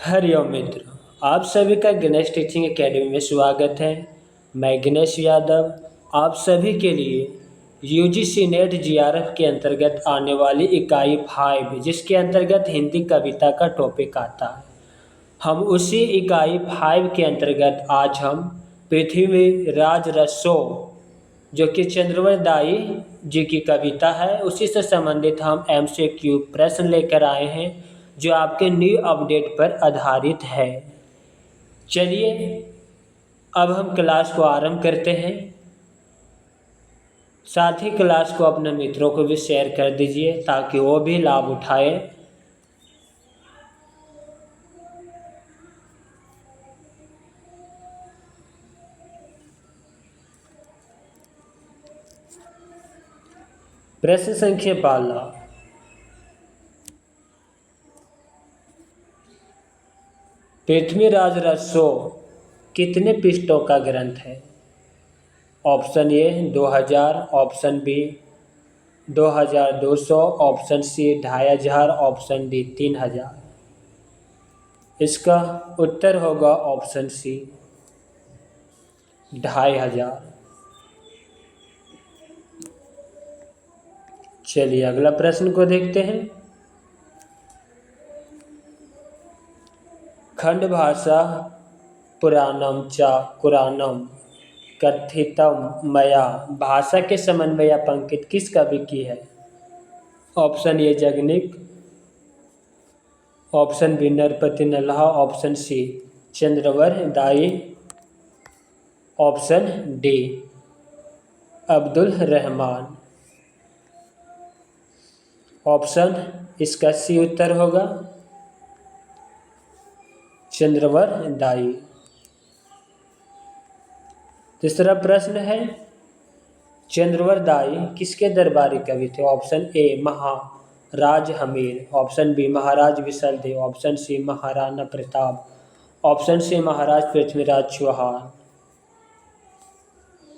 हरिओम मित्र, आप सभी का गणेश टीचिंग एकेडमी में स्वागत है। मैं गणेश यादव आप सभी के लिए यूजीसी नेट जीआरएफ के अंतर्गत आने वाली इकाई 5 जिसके अंतर्गत हिंदी कविता का टॉपिक आता है, हम उसी इकाई 5 के अंतर्गत आज हम पृथ्वीराज रसो जो कि चंद्रवर दाई जी की कविता है, उसी से संबंधित हम एमसीक्यू प्रश्न लेकर आए हैं जो आपके न्यू अपडेट पर आधारित है। चलिए अब हम क्लास को आरंभ करते हैं। साथ ही क्लास को अपने मित्रों को भी शेयर कर दीजिए ताकि वो भी लाभ उठाए। प्रश्न संख्या 12, पृथ्वीराज रसो कितने पृष्ठों का ग्रंथ है? Option A 2000, option B 2200, option C 2500, option D 3000। इसका उत्तर होगा ऑप्शन सी 2500। चलिए अगला प्रश्न को देखते हैं। खंड भाषा पुराणम च कुरानम कथितम मया भाषा के समन्वय पंक्ति किस कवि की है? Option A Jagnik, option B Narpati Nalha, option C Chandvar Dai, option D Abdul Rahman. Option इसका सी उत्तर होगा चंद्रवर दाई। तीसरा प्रश्न है, चंद्रवर दाई किसके दरबारी कवि थे? Option A Maharaj Hamir, option B Maharaj Visaldev, option C Maharana Pratap, option C Maharaj Prithviraj Chauhan.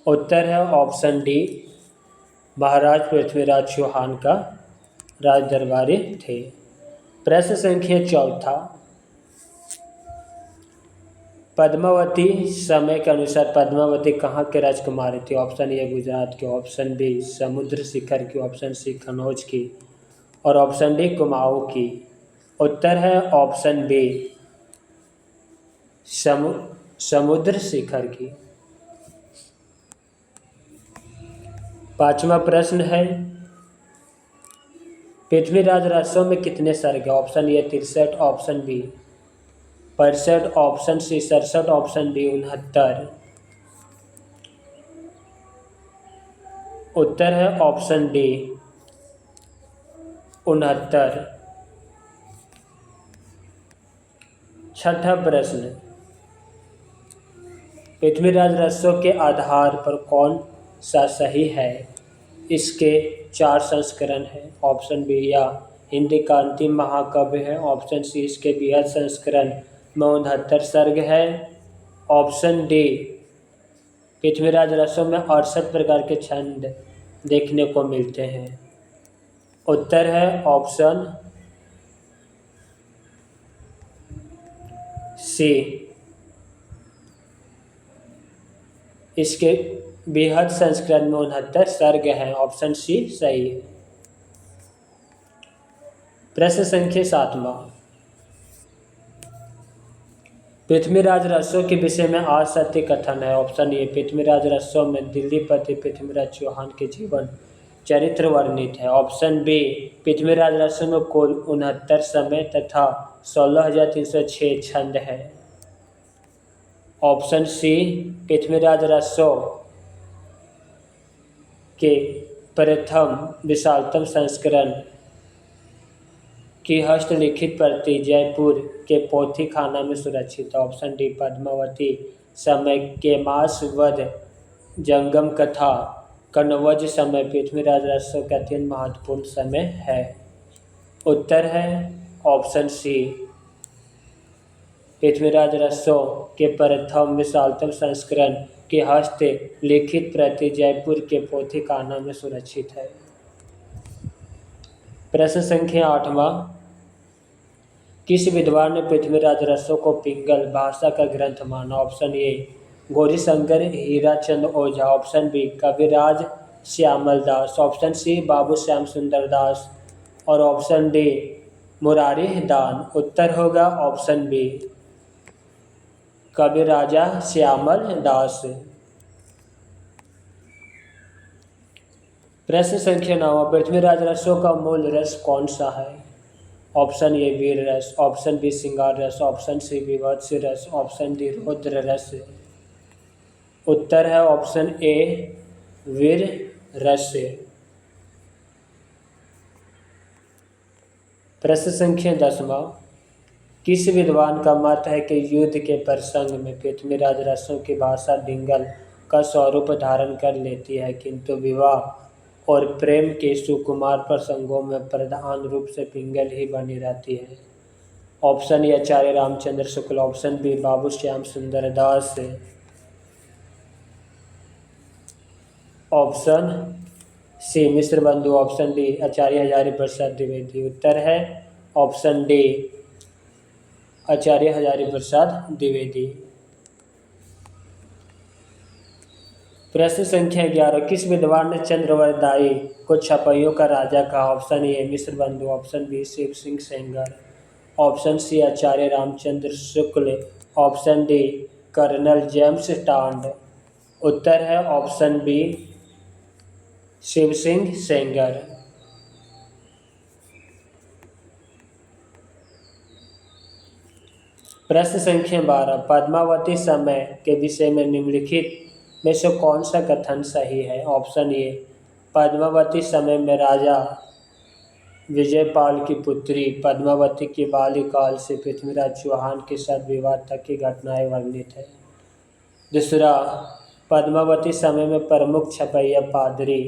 उत्तर है ऑप्शन डी महाराज पृथ्वीराज चौहान का राज दरबारी थे। प्रश्न संख्या 14, पद्मावती समय के अनुसार पद्मावती कहाँ के राजकुमारी थी? ऑप्शन ए गुजरात की, ऑप्शन बी समुद्र शिखर की, ऑप्शन सी कन्नौज की और ऑप्शन डी कुमाऊं की। उत्तर है ऑप्शन बी समुद्र शिखर की। पांचवा प्रश्न है, पृथ्वीराज रसो में कितने सर्ग है? Option A 63, option B 65, option C 67, option D 69। उत्तर है ऑप्शन डी 69। छठा प्रश्न, पृथ्वीराज रसो के आधार पर कौन सा सही है? इसके 4 संस्करण हैं। ऑप्शन बी या हिंदी का अंतिम महाकाव्य है, ऑप्शन सी इसके बृहद संस्करण में 69 सर्ग है, ऑप्शन डी पृथ्वीराज रसो में 68 प्रकार के छंद देखने को मिलते हैं। उत्तर है ऑप्शन सी इसके बृहद संस्करण में 69 सर्ग हैं, ऑप्शन सी सही है। प्रश्न संख्या 7, पृथ्वीराज रसो के विषय में असत्य कथन है। ऑप्शन ए पृथ्वीराज रसो में दिल्लीपति पृथ्वीराज चौहान के जीवन चरित्र वर्णित है, ऑप्शन बी पृथ्वीराज रसो में कुल 69 समय तथा 16,306 छंद है, ऑप्शन सी पृथ्वीराज रसो के प्रथम विशालतम संस्करण की हस्तलिखित प्रति जयपुर के पोथी खाना में सुरक्षित है, ऑप्शन डी पद्मावती समय के मासवध जंगम कथा कन्नौज समय पृथ्वीराज रसो का अत्यंत महत्वपूर्ण समय है। उत्तर है ऑप्शन सी पृथ्वीराज रसो के प्रथम विशालतम संस्करण की हस्त लिखित प्रति जयपुर के पोथी खाना में सुरक्षित है। प्रश्न संख्या 8, किस विद्वान ने पृथ्वीराज रसो को पिंगल भाषा का ग्रंथ माना? Option A Gaurishankar Hirachand Ojha, option B Kaviraj Shyamal Das, option C Babu Shyam Sundar Das और ऑप्शन डी मुरारी दान। उत्तर होगा ऑप्शन बी कविराजा श्यामल दास। प्रश्न संख्या 9, पृथ्वीराज रसों का मूल रस कौन सा है? ऑप्शन ए वीर रस, ऑप्शन बी श्रृंगार रस, ऑप्शन सी विभत्स रस, ऑप्शन डी रौद्र रस। उत्तर है ऑप्शन ए वीर रस। प्रश्न संख्या 10वां, किस विद्वान का मत है कि युद्ध के प्रसंग में पृथ्वीराज रसों की भाषा डिंगल का स्वरूप धारण कर लेती है, किंतु विवाह और प्रेम के सुकुमार प्रसंगों में प्रधान रूप से पिंगल ही बनी रहती है? Option A Acharya Ramchandra Shukla, option B Babu Shyam Sundar Das, option C Mishra Bandhu, option D Acharya Hazari Prasad Dwivedi. उत्तर है ऑप्शन डी आचार्य हजारी प्रसाद द्विवेदी। प्रश्न संख्या 11, किस विद्वान ने चंद्रवरदाई को छपाइयों का राजा कहा? Option A Mishra Bandhu, option B Shiv Singh Sengar, option C Acharya Ramchandra Shukla, option D colonel James टांड। उत्तर है ऑप्शन बी शिव सिंह सेंगर। प्रश्न संख्या 12, पद्मावती समय के विषय में निम्नलिखित में से कौन सा कथन सही है? ऑप्शन ए पद्मावती समय में राजा विजयपाल की पुत्री पद्मावती के बाल्यकाल से पृथ्वीराज चौहान के साथ विवाह तक की घटनाएं वर्णित है। दूसरा, पद्मावती समय में प्रमुख छपैया पादरी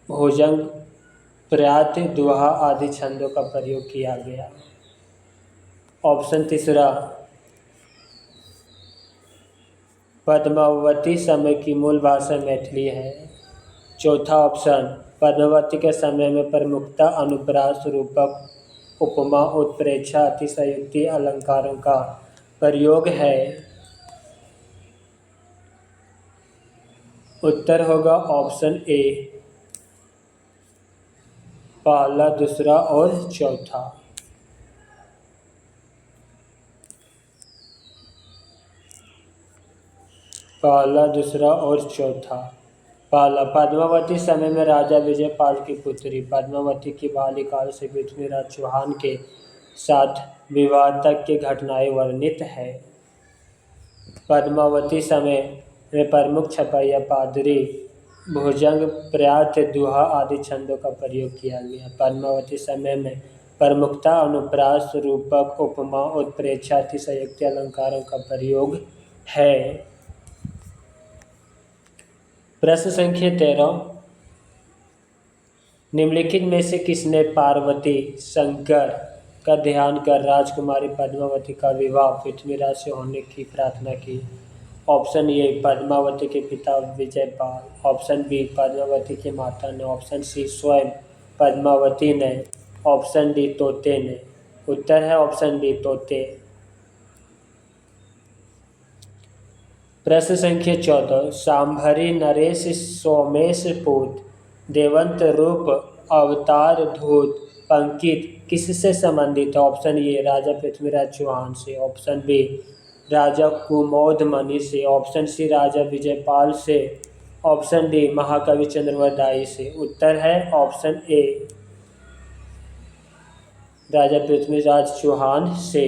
भुजंग प्रयात दोहा आदि छंदों का प्रयोग किया गया। ऑप्शन तीसरा, पद्मावती समय की मूल भाषा मैथिली है। चौथा ऑप्शन, पद्मावती के समय में प्रमुखता अनुप्रास रूपक उपमा उत्प्रेक्षा अतिशयोक्ति अलंकारों का प्रयोग है। उत्तर होगा ऑप्शन ए पहला, दूसरा और चौथा। पहला, दूसरा और चौथा। पहला, पद्मावती समय में राजा विजयपाल की पुत्री पद्मावती की बाल्यकाल से पृथ्वीराज चौहान के साथ विवाह तक की घटनाएं वर्णित है। पद्मावती समय में प्रमुख छपैया पादरी भुजंग प्रयात दोहा आदि छंदों का प्रयोग किया गया। पद्मावती समय में प्रमुखता अनुप्रास रूपक उपमा उत्प्रेक्षा अतिशयोक्ति अलंकारों का प्रयोग है। प्रश्न संख्या 13, निम्नलिखित में से किसने पार्वती शंकर का ध्यान कर राजकुमारी पद्मावती का विवाह पृथ्वीराज से होने की प्रार्थना की? ऑप्शन ए पद्मावती के पिता विजयपाल, ऑप्शन बी पद्मावती की माता ने, ऑप्शन सी स्वयं पद्मावती ने, ऑप्शन डी तोते ने। उत्तर है ऑप्शन डी तोते। प्रश्न संख्या 14, सांभरी नरेश सोमेश पूत देवंत रूप अवतार धूत पंकित किससे संबंधित है? ऑप्शन ए राजा पृथ्वीराज चौहान से, ऑप्शन बी राजा कुमोदमणि से, ऑप्शन सी राजा विजयपाल से, ऑप्शन डी महाकवि चंद्रवरदाई से। उत्तर है ऑप्शन ए राजा पृथ्वीराज चौहान से।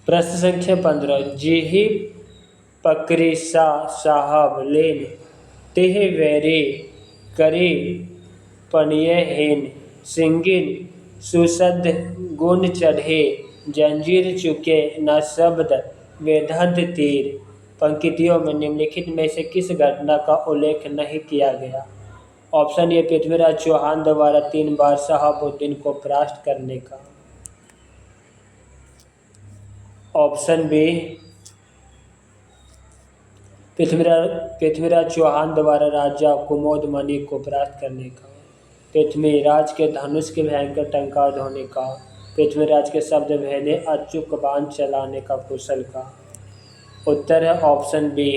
प्रश्न संख्या 15, जिही पकरी सा साहब लेन तेह वैरी करी पनिय हेन सिंगिन सुसद गुण चढ़े जंजीर चुके न शब्द वेधंत तीर। पंक्तियों में निम्नलिखित में से किस घटना का उल्लेख नहीं किया गया? ऑप्शन ए पृथ्वीराज चौहान द्वारा 3 बार शहाबुद्दीन को परास्त करने का, ऑप्शन बी पृथ्वीराज पृथ्वीराज चौहान द्वारा राजा कुमोद मणि को प्राप्त करने का। पृथ्वीराज के धनुष के भयंकर टंकार होने का। पृथ्वीराज के शब्द भेदे अचूक बाण चलाने का कुशल का। उत्तर है ऑप्शन बी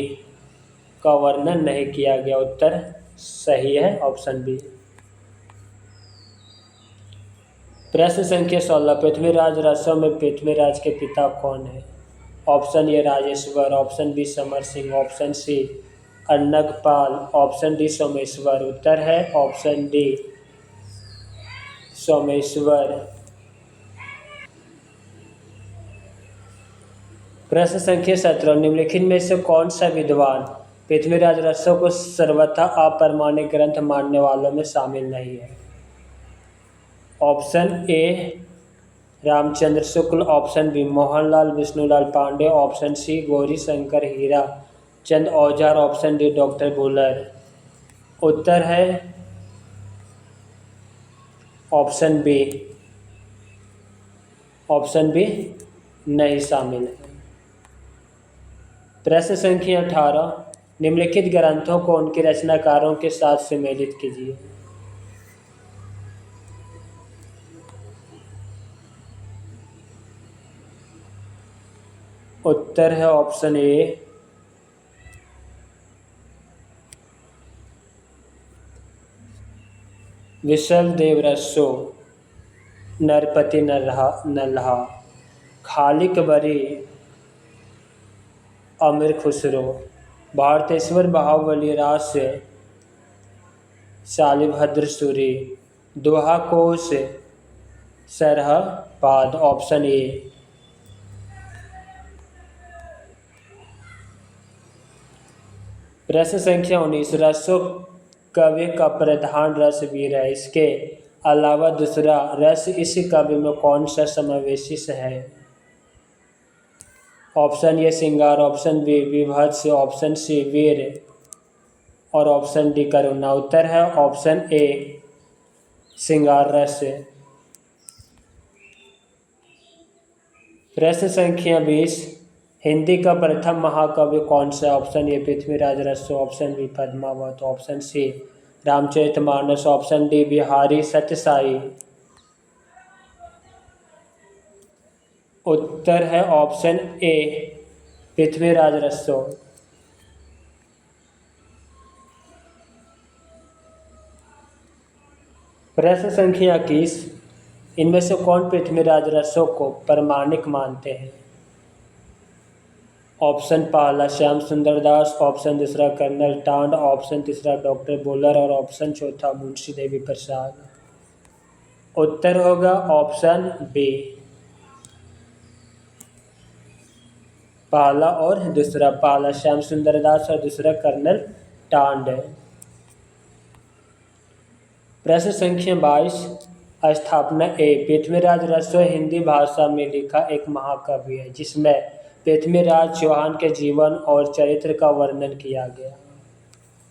का वर्णन नहीं किया गया। उत्तर सही है ऑप्शन बी। प्रश्न संख्या 16 पृथ्वीराज रसों में पृथ्वीराज के पिता कौन है? Option A Rajeshwar, option B Samar Singh, option C Anangpal, option D Someshwar. उत्तर है ऑप्शन डी सोमेश्वर। प्रश्न संख्या 17 निम्नलिखित में से कौन सा विद्वान पृथ्वीराज रसों को सर्वथा अप्रमाणिक ग्रंथ मानने वालों में शामिल नहीं है? Option A Ramchandra Shukla, option B Mohanlal Vishnulal Pandey, option C Gauri Shankar Hira Chand औजार, ऑप्शन डी डॉक्टर बुलर। उत्तर है ऑप्शन बी। ऑप्शन बी नहीं शामिल है। प्रश्न संख्या 18 निम्नलिखित ग्रंथों को उनके रचनाकारों के साथ सम्मिलित कीजिए। उत्तर है ऑप्शन ए विशल देव रसो, नरपति नल्हा, खालिक बरी, अमीर खुसरो, भारतेश्वर बाहुबली रास, शालिभद्र सूरी, दोहा कोश, सरह पाद। Option A. प्रश्न संख्या 19 रसो काव्य का प्रधान रस वीर है। इसके अलावा दूसरा रस इस काव्य में कौन सा समावेशित है? ऑप्शन ए श्रृंगार, ऑप्शन बी विभत्स, ऑप्शन सी वीर और ऑप्शन डी करुणा। उत्तर है ऑप्शन ए श्रृंगार रस। प्रश्न संख्या 20 हिंदी का प्रथम महाकाव्य कौन सा? Option A Prithviraj Raso, option B Padmavat, option C Ramcharitmanas, option D Bihari Satyasai. उत्तर है ऑप्शन ए पृथ्वीराज रसो। प्रश्न संख्या 21 इनमें से कौन पृथ्वीराज रसो को प्रामाणिक मानते हैं? ऑप्शन पहला श्याम सुंदर दास, ऑप्शन दूसरा कर्नल टांड, ऑप्शन तीसरा डॉक्टर बुलर और ऑप्शन चौथा मुंशी देवी प्रसाद। उत्तर होगा ऑप्शन बी पहला और दूसरा। पहला श्याम सुंदर दास और दूसरा कर्नल टांड। प्रश्न संख्या 22 स्थापना ए पृथ्वीराज रसो हिंदी भाषा में लिखा एक महाकाव्य है जिसमें पृथ्वीराज चौहान के जीवन और चरित्र का वर्णन किया गया।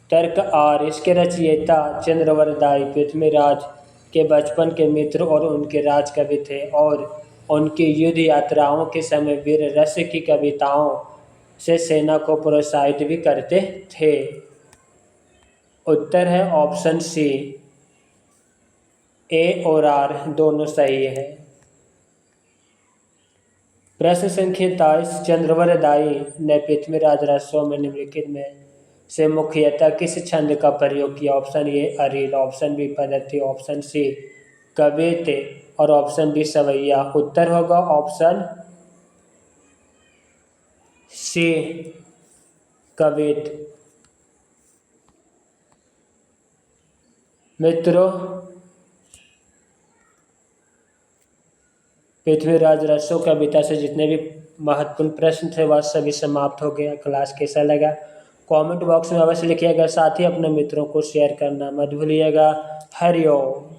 तर्क आर इसके रचयिता चंद्रवरदाई पृथ्वीराज के बचपन के मित्र और उनके राजकवि थे और उनकी युद्ध यात्राओं के समय वीर रस की कविताओं से सेना को प्रोत्साहित भी करते थे। उत्तर है ऑप्शन सी ए और आर दोनों सही है। प्रश्न संख्या 23 चंद्रवरदाई ने पृथ्वीराज रसो में निम्नलिखित में से मुख्यतः किस छंद का प्रयोग किया? ऑप्शन ए अरील, ऑप्शन बी पद्धति, ऑप्शन सी कवित्त और ऑप्शन डी सवैया। उत्तर होगा ऑप्शन सी कवित्त। मित्रों पृथ्वीराज रसो कविता से जितने भी महत्वपूर्ण प्रश्न थे वह सभी समाप्त हो गया। क्लास कैसा लगा कमेंट बॉक्स में अवश्य लिखिएगा। साथ ही अपने मित्रों को शेयर करना मत भूलिएगा। हरिओम।